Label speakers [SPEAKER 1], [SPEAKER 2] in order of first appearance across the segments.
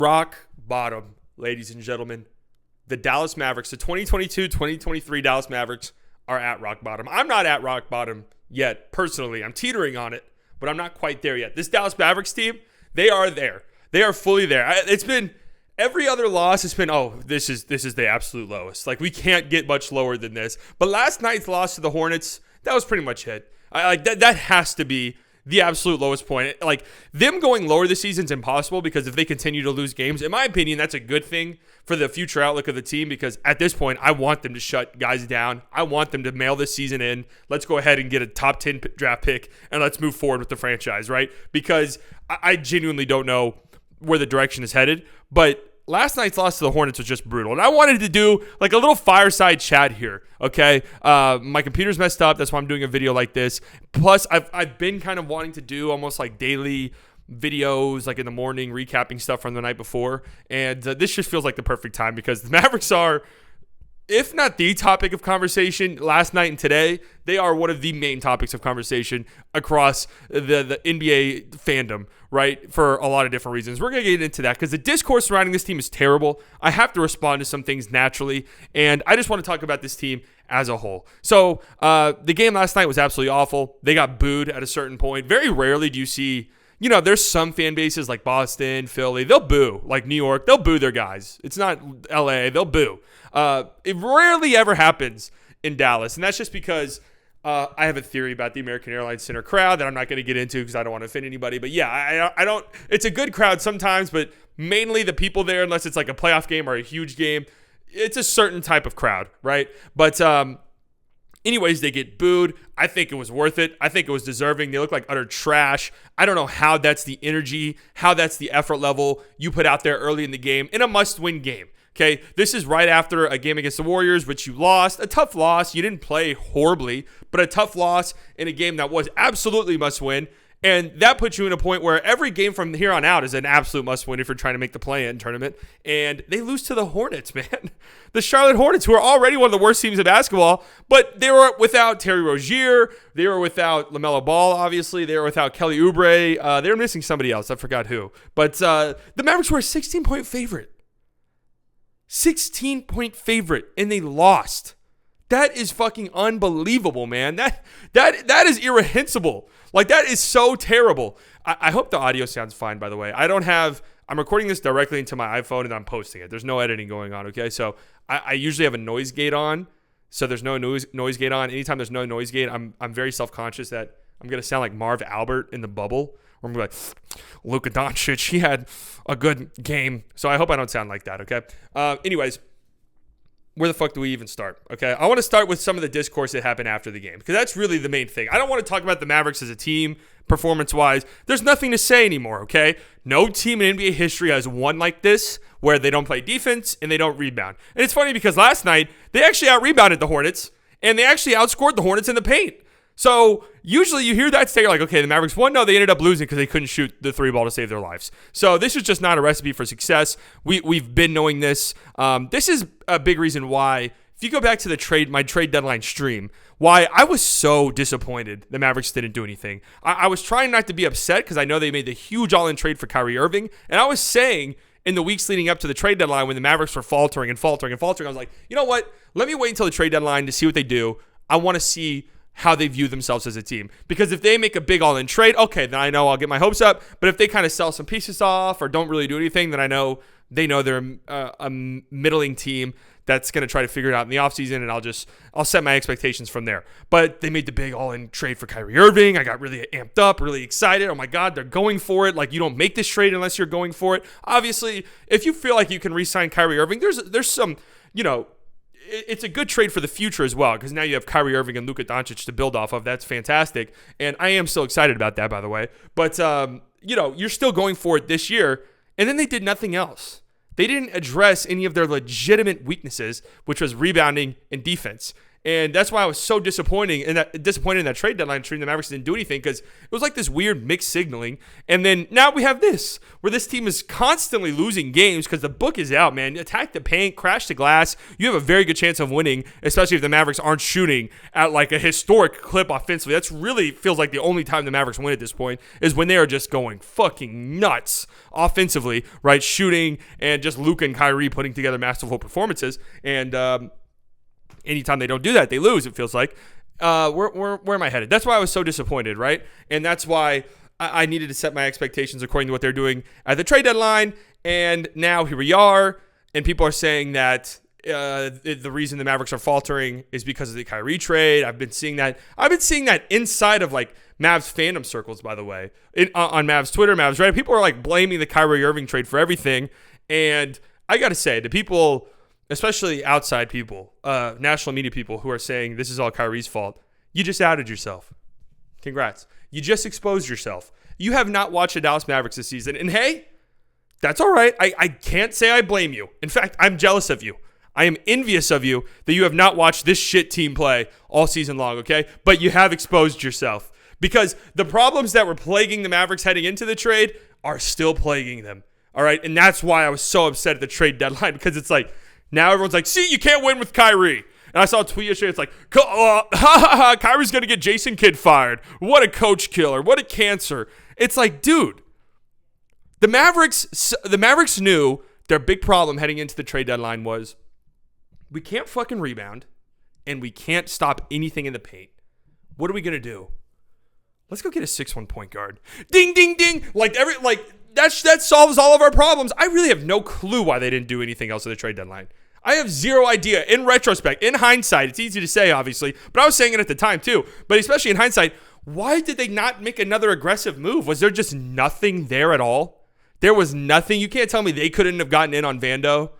[SPEAKER 1] Rock bottom, ladies and gentlemen. The Dallas Mavericks, the 2022-2023 Dallas Mavericks are at rock bottom. I'm not at rock bottom yet, personally. I'm teetering on it, but I'm not quite there yet. This Dallas Mavericks team, they are there. They are fully there. It's been every other loss has been, this is the absolute lowest. Like, we can't get much lower than this. But last night's loss to the Hornets, that was pretty much it. That has to be the absolute lowest point. Like, them going lower this season is impossible because if they continue to lose games, in my opinion, that's a good thing for the future outlook of the team because at this point, I want them to shut guys down. I want them to mail this season in. Let's go ahead and get a top 10 draft pick and let's move forward with the franchise, right? Because I genuinely don't know where the direction is headed, but last night's loss to the Hornets was just brutal. And I wanted to do like a little fireside chat here, okay? My computer's messed up. That's why I'm doing a video like this. Plus, I've been kind of wanting to do almost like daily videos, like in the morning, recapping stuff from the night before. And this just feels like the perfect time because the Mavericks are, if not the topic of conversation last night and today, they are one of the main topics of conversation across the NBA fandom, right? For a lot of different reasons. We're going to get into that because the discourse surrounding this team is terrible. I have to respond to some things naturally, and I just want to talk about this team as a whole. So the game last night was absolutely awful. They got booed at a certain point. Very rarely do you see, there's some fan bases like Boston, Philly, they'll boo. Like New York, they'll boo their guys. It's not LA, they'll boo. It rarely ever happens in Dallas, and that's just because I have a theory about the American Airlines Center crowd that I'm not going to get into because I don't want to offend anybody. But yeah, I don't. It's a good crowd sometimes, but mainly the people there, unless it's like a playoff game or a huge game, it's a certain type of crowd, right? But anyways, they get booed. I think it was worth it. I think it was deserving. They look like utter trash. I don't know how that's the energy, how that's the effort level you put out there early in the game in a must-win game. Okay, this is right after a game against the Warriors, which you lost. A tough loss. You didn't play horribly, but a tough loss in a game that was absolutely must-win. And that puts you in a point where every game from here on out is an absolute must-win if you're trying to make the play-in tournament. And they lose to the Hornets, man. The Charlotte Hornets, who are already one of the worst teams in basketball, but they were without Terry Rozier. They were without LaMelo Ball, obviously. They were without Kelly Oubre. They were missing somebody else. I forgot who. But the Mavericks were a 16-point favorite. 16-point favorite, and they lost. That is fucking unbelievable, man. That is irrehensible. Like, that is so terrible. I hope the audio sounds fine, by the way. I'm recording this directly into my iPhone, and I'm posting it. There's no editing going on, okay? So I usually have a noise gate on, so there's no noise gate on. Anytime there's no noise gate, I'm very self-conscious that I'm going to sound like Marv Albert in The Bubble. I'm going to be like, Luka Doncic, he had a good game. So I hope I don't sound like that, okay? Anyways, where the fuck do we even start, okay? I want to start with some of the discourse that happened after the game because that's really the main thing. I don't want to talk about the Mavericks as a team performance-wise. There's nothing to say anymore, okay? No team in NBA history has won like this where they don't play defense and they don't rebound. And it's funny because last night, they actually out-rebounded the Hornets and they actually outscored the Hornets in the paint. So usually you hear that say, you're like, okay, the Mavericks won. No, they ended up losing because they couldn't shoot the three ball to save their lives. So this is just not a recipe for success. We've been knowing this. This is a big reason why, if you go back to my trade deadline stream, why I was so disappointed the Mavericks didn't do anything. I was trying not to be upset because I know they made the huge all-in trade for Kyrie Irving. And I was saying in the weeks leading up to the trade deadline when the Mavericks were faltering, I was like, you know what? Let me wait until the trade deadline to see what they do. I want to see how they view themselves as a team. Because if they make a big all-in trade, okay, then I know I'll get my hopes up. But if they kind of sell some pieces off or don't really do anything, then I know they know they're a middling team that's going to try to figure it out in the offseason, and I'll set my expectations from there. But they made the big all-in trade for Kyrie Irving. I got really amped up, really excited. Oh, my God, they're going for it. Like, you don't make this trade unless you're going for it. Obviously, if you feel like you can re-sign Kyrie Irving, there's some, it's a good trade for the future as well because now you have Kyrie Irving and Luka Doncic to build off of. That's fantastic. And I am still excited about that, by the way. But, you're still going for it this year. And then they did nothing else. They didn't address any of their legitimate weaknesses, which was rebounding and defense. And that's why I was so disappointed in that trade deadline stream. The Mavericks didn't do anything because it was like this weird mixed signaling. And then now we have this, where this team is constantly losing games because the book is out, man. Attack the paint, crash the glass. You have a very good chance of winning, especially if the Mavericks aren't shooting at like a historic clip offensively. That's really feels like the only time the Mavericks win at this point is when they are just going fucking nuts offensively, right? Shooting and just Luka and Kyrie putting together masterful performances. And anytime they don't do that, they lose, it feels like. Where am I headed? That's why I was so disappointed, right? And that's why I needed to set my expectations according to what they're doing at the trade deadline. And now here we are, and people are saying that the reason the Mavericks are faltering is because of the Kyrie trade. I've been seeing that inside of like Mavs fandom circles, by the way, on Mavs Twitter, Mavs Reddit. People are like blaming the Kyrie Irving trade for everything. And I got to say, the people, especially outside people, national media people who are saying this is all Kyrie's fault, you just outed yourself. Congrats. You just exposed yourself. You have not watched the Dallas Mavericks this season. And hey, that's all right. I can't say I blame you. In fact, I'm jealous of you. I am envious of you that you have not watched this shit team play all season long, okay? But you have exposed yourself because the problems that were plaguing the Mavericks heading into the trade are still plaguing them, all right? And that's why I was so upset at the trade deadline, because it's like, now everyone's like, see, you can't win with Kyrie. And I saw a tweet yesterday, it's like, Kyrie's going to get Jason Kidd fired. What a coach killer. What a cancer. It's like, dude, the Mavericks knew their big problem heading into the trade deadline was, we can't fucking rebound, and we can't stop anything in the paint. What are we going to do? Let's go get a 6'1" point guard. Ding, ding, ding. That solves all of our problems. I really have no clue why they didn't do anything else at the trade deadline. I have zero idea. In retrospect, in hindsight, it's easy to say, obviously, but I was saying it at the time too. But especially in hindsight, why did they not make another aggressive move? Was there just nothing there at all? There was nothing. You can't tell me they couldn't have gotten in on Vando.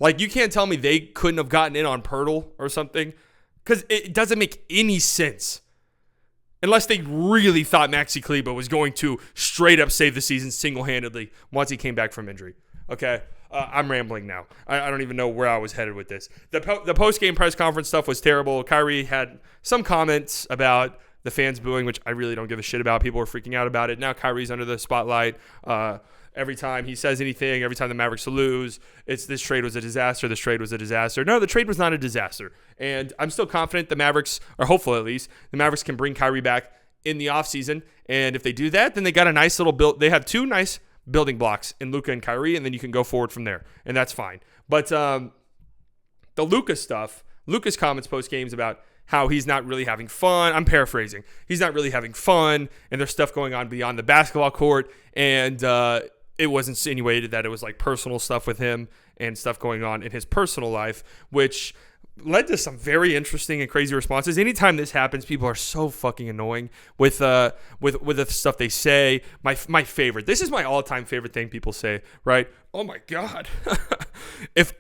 [SPEAKER 1] Like, you can't tell me they couldn't have gotten in on Pirtle or something, because it doesn't make any sense. Unless they really thought Maxi Kleber was going to straight up save the season single-handedly once he came back from injury. Okay? I'm rambling now. I don't even know where I was headed with this. The post-game press conference stuff was terrible. Kyrie had some comments about the fans booing, which I really don't give a shit about. People are freaking out about it. Now Kyrie's under the spotlight. Every time he says anything, every time the Mavericks lose, it's this trade was a disaster, this trade was a disaster. No, the trade was not a disaster. And I'm still confident the Mavericks, or hopeful at least, the Mavericks can bring Kyrie back in the offseason. And if they do that, then they got a nice little build. They have two nice building blocks in Luka and Kyrie, and then you can go forward from there. And that's fine. But the Luka stuff, Luka's comments post-games about how he's not really having fun. I'm paraphrasing. He's not really having fun, and there's stuff going on beyond the basketball court. And it was insinuated that it was like personal stuff with him and stuff going on in his personal life, which led to some very interesting and crazy responses. Anytime this happens, people are so fucking annoying with the stuff they say. My favorite. This is my all-time favorite thing people say, right? Oh my God. If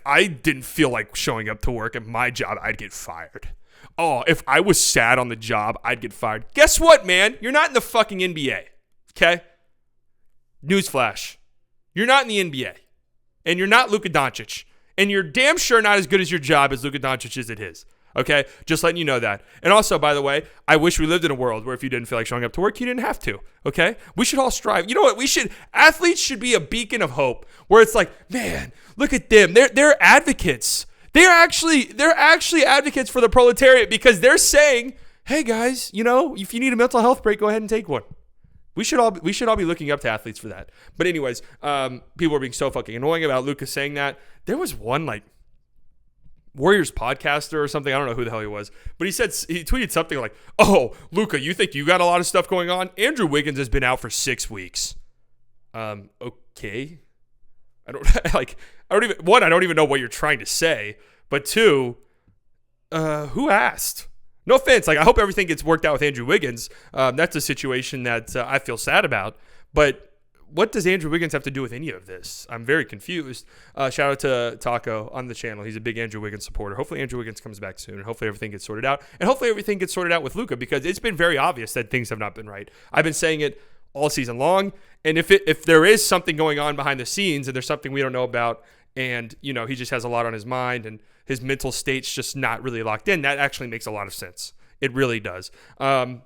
[SPEAKER 1] I didn't feel like showing up to work at my job, I'd get fired. Oh, if I was sad on the job, I'd get fired. Guess what, man? You're not in the fucking NBA. Okay? Newsflash. You're not in the NBA. And you're not Luka Doncic. And you're damn sure not as good as your job as Luka Doncic is at his. Okay? Just letting you know that. And also, by the way, I wish we lived in a world where if you didn't feel like showing up to work, you didn't have to. Okay? We should all strive. You know what? Athletes should be a beacon of hope where it's like, man, look at them. They're advocates. They're actually advocates for the proletariat, because they're saying, hey guys, if you need a mental health break, go ahead and take one. We should all be looking up to athletes for that. But anyways, people were being so fucking annoying about Luka saying that. There was one like Warriors podcaster or something. I don't know who the hell he was, but he tweeted something like, "Oh, Luka, you think you got a lot of stuff going on? Andrew Wiggins has been out for 6 weeks." Okay. I don't even know what you're trying to say. But two, who asked? No offense. I hope everything gets worked out with Andrew Wiggins. That's a situation that I feel sad about. But what does Andrew Wiggins have to do with any of this? I'm very confused. Shout out to Taco on the channel. He's a big Andrew Wiggins supporter. Hopefully Andrew Wiggins comes back soon, and hopefully everything gets sorted out. And hopefully everything gets sorted out with Luka, because it's been very obvious that things have not been right. I've been saying it all season long. And if there is something going on behind the scenes and there's something we don't know about, and, he just has a lot on his mind and his mental state's just not really locked in. That actually makes a lot of sense. It really does. And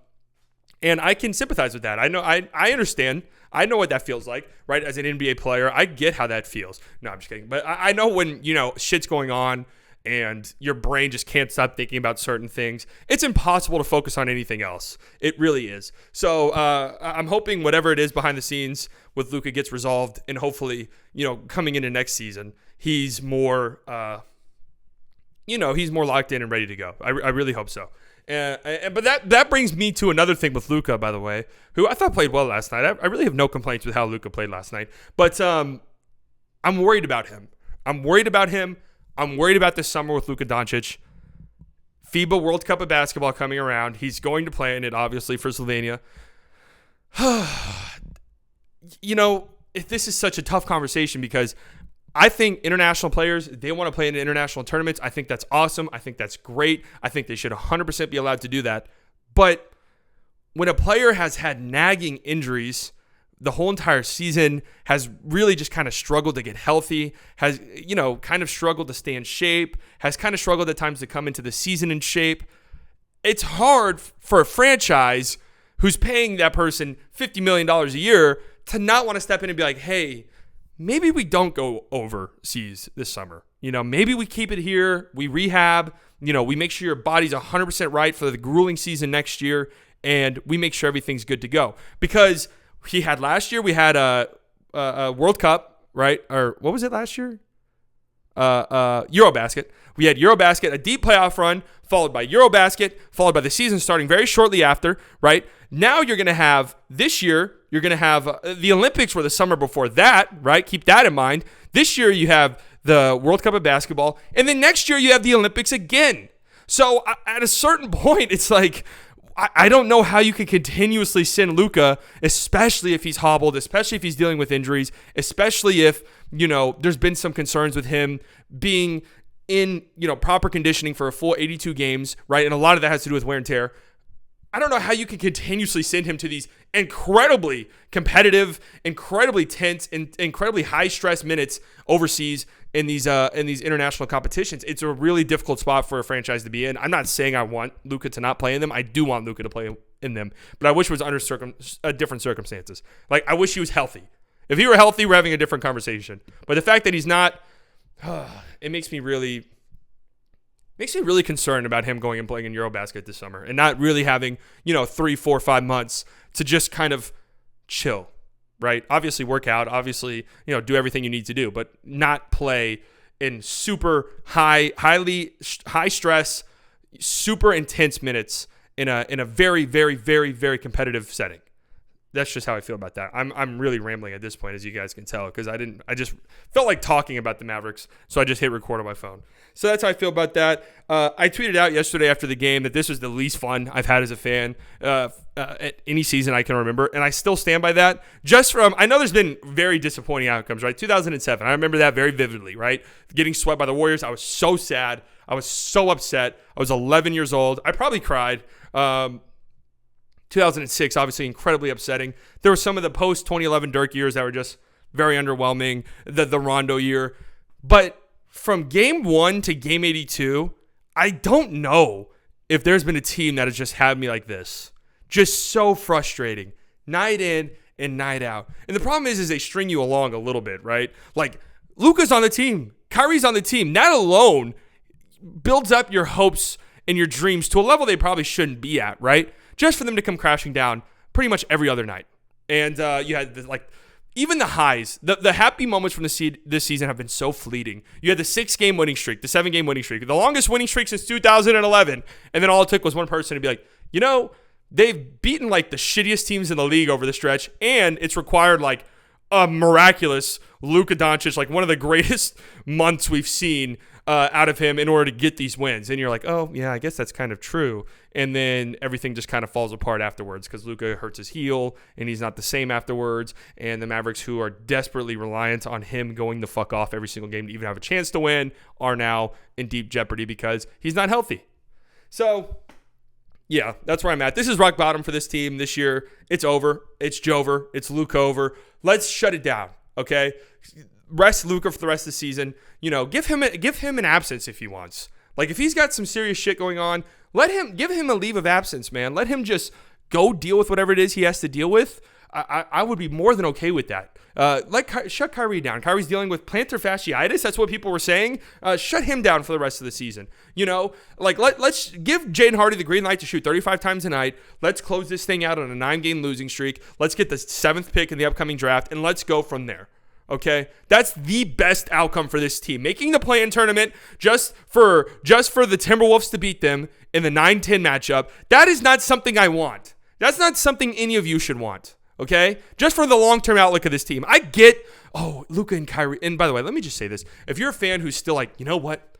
[SPEAKER 1] I can sympathize with that. I know, I understand. I know what that feels like, right? As an NBA player, I get how that feels. No, I'm just kidding. But I know when, shit's going on and your brain just can't stop thinking about certain things. It's impossible to focus on anything else. It really is. So I'm hoping whatever it is behind the scenes with Luka gets resolved, and hopefully, coming into next season, he's more, he's more locked in and ready to go. I really hope so. But that brings me to another thing with Luka, by the way, who I thought played well last night. I really have no complaints with how Luka played last night. But I'm worried about him. I'm worried about this summer with Luka Doncic. FIBA World Cup of basketball coming around. He's going to play in it, obviously, for Slovenia. If this is such a tough conversation, because I think international players, they want to play in international tournaments. I think that's awesome. I think that's great. I think they should 100% be allowed to do that. But when a player has had nagging injuries the whole entire season, has really just kind of struggled to get healthy, has, kind of struggled to stay in shape, has kind of struggled at times to come into the season in shape, it's hard for a franchise who's paying that person $50 million a year to not want to step in and be like, hey, maybe we don't go overseas this summer. Maybe we keep it here, we rehab, we make sure your body's 100% right for the grueling season next year, and we make sure everything's good to go. Because last year, we had a World Cup, right? Or what was it last year? Eurobasket. We had Eurobasket, a deep playoff run, followed by Eurobasket, followed by the season starting very shortly after, right? Now you're going to have, this year, you're going to have the Olympics were the summer before that, right? Keep that in mind. This year you have the World Cup of basketball, and then next year you have the Olympics again. So at a certain point, it's like, I don't know how you can continuously send Luka, especially if he's hobbled, especially if he's dealing with injuries, especially if, there's been some concerns with him being in, proper conditioning for a full 82 games, right? And a lot of that has to do with wear and tear. I don't know how you can continuously send him to these incredibly competitive, incredibly tense, and incredibly high-stress minutes overseas in these international competitions. It's a really difficult spot for a franchise to be in. I'm not saying I want Luka to not play in them. I do want Luka to play in them, but I wish it was under different circumstances. Like, I wish he was healthy. If he were healthy, we're having a different conversation. But the fact that he's not, it makes me really concerned about him going and playing in Eurobasket this summer and not really having, 3, 4, 5 months to just kind of chill, right? Obviously work out, obviously, do everything you need to do, but not play in super high stress, super intense minutes in a very, very, very, very competitive setting. That's just how I feel about that. I'm really rambling at this point, as you guys can tell, because I just felt like talking about the Mavericks, so I just hit record on my phone. So that's how I feel about that. I tweeted out yesterday after the game that this was the least fun I've had as a fan at any season I can remember, and I still stand by that. I know there's been very disappointing outcomes, right? 2007, I remember that very vividly, right? Getting swept by the Warriors, I was so sad. I was so upset. I was 11 years old. I probably cried. 2006, obviously incredibly upsetting. There were some of the post-2011 Dirk years that were just very underwhelming, the Rondo year. But from game 1 to game 82, I don't know if there's been a team that has just had me like this. Just so frustrating, night in and night out. And the problem is they string you along a little bit, right? Like, Luka's on the team. Kyrie's on the team. That alone builds up your hopes and your dreams to a level they probably shouldn't be at, right? Just for them to come crashing down pretty much every other night. And you had even the highs, the happy moments from this season have been so fleeting. You had the 6-game winning streak, the 7-game winning streak, the longest winning streak since 2011. And then all it took was one person to be like, they've beaten the shittiest teams in the league over the stretch, and it's required a miraculous Luka Doncic, one of the greatest months we've seen out of him in order to get these wins. And you're like, oh, yeah, I guess that's kind of true. And then everything just kind of falls apart afterwards because Luka hurts his heel and he's not the same afterwards. And the Mavericks, who are desperately reliant on him going the fuck off every single game to even have a chance to win, are now in deep jeopardy because he's not healthy. So, yeah, that's where I'm at. This is rock bottom for this team this year. It's over. It's Jover. It's Luka over. Let's shut it down, okay? rest Luka for the rest of the season. Give him an absence if he wants. Like if he's got some serious shit going on, give him a leave of absence, man. Let him just go deal with whatever it is he has to deal with. I would be more than okay with that. Shut Kyrie down. Kyrie's dealing with plantar fasciitis. That's what people were saying. Shut him down for the rest of the season. Let's give Jaden Hardy the green light to shoot 35 times a night. Let's close this thing out on a 9-game losing streak. Let's get the 7th pick in the upcoming draft, and let's go from there. Okay, that's the best outcome for this team. Making the play-in tournament just for the Timberwolves to beat them in the 9-10 matchup. That is not something I want. That's not something any of you should want. Okay, just for the long-term outlook of this team. I get, Luka and Kyrie. And by the way, let me just say this: if you're a fan who's still like, you know what,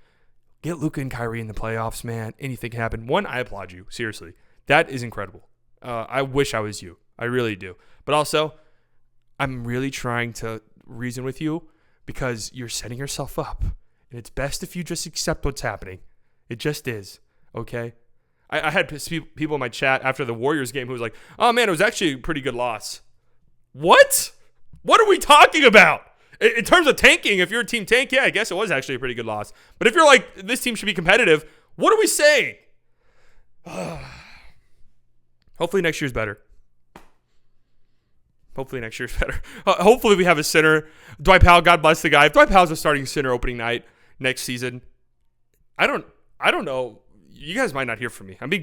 [SPEAKER 1] get Luka and Kyrie in the playoffs, man. Anything can happen. One, I applaud you. Seriously, that is incredible. I wish I was you. I really do. But also, I'm really trying to reason with you because you're setting yourself up, and it's best if you just accept what's happening. It just is. Okay. I had people in my chat after the Warriors game who was like, oh, man, it was actually a pretty good loss. What? What are we talking about? In terms of tanking, if you're a team tank, yeah, I guess it was actually a pretty good loss. But if you're like, this team should be competitive, what are we saying? Hopefully next year's better. Hopefully we have a center. Dwight Powell, God bless the guy. If Dwight Powell's a starting center opening night next season, I don't know. You guys might not hear from me. I'm being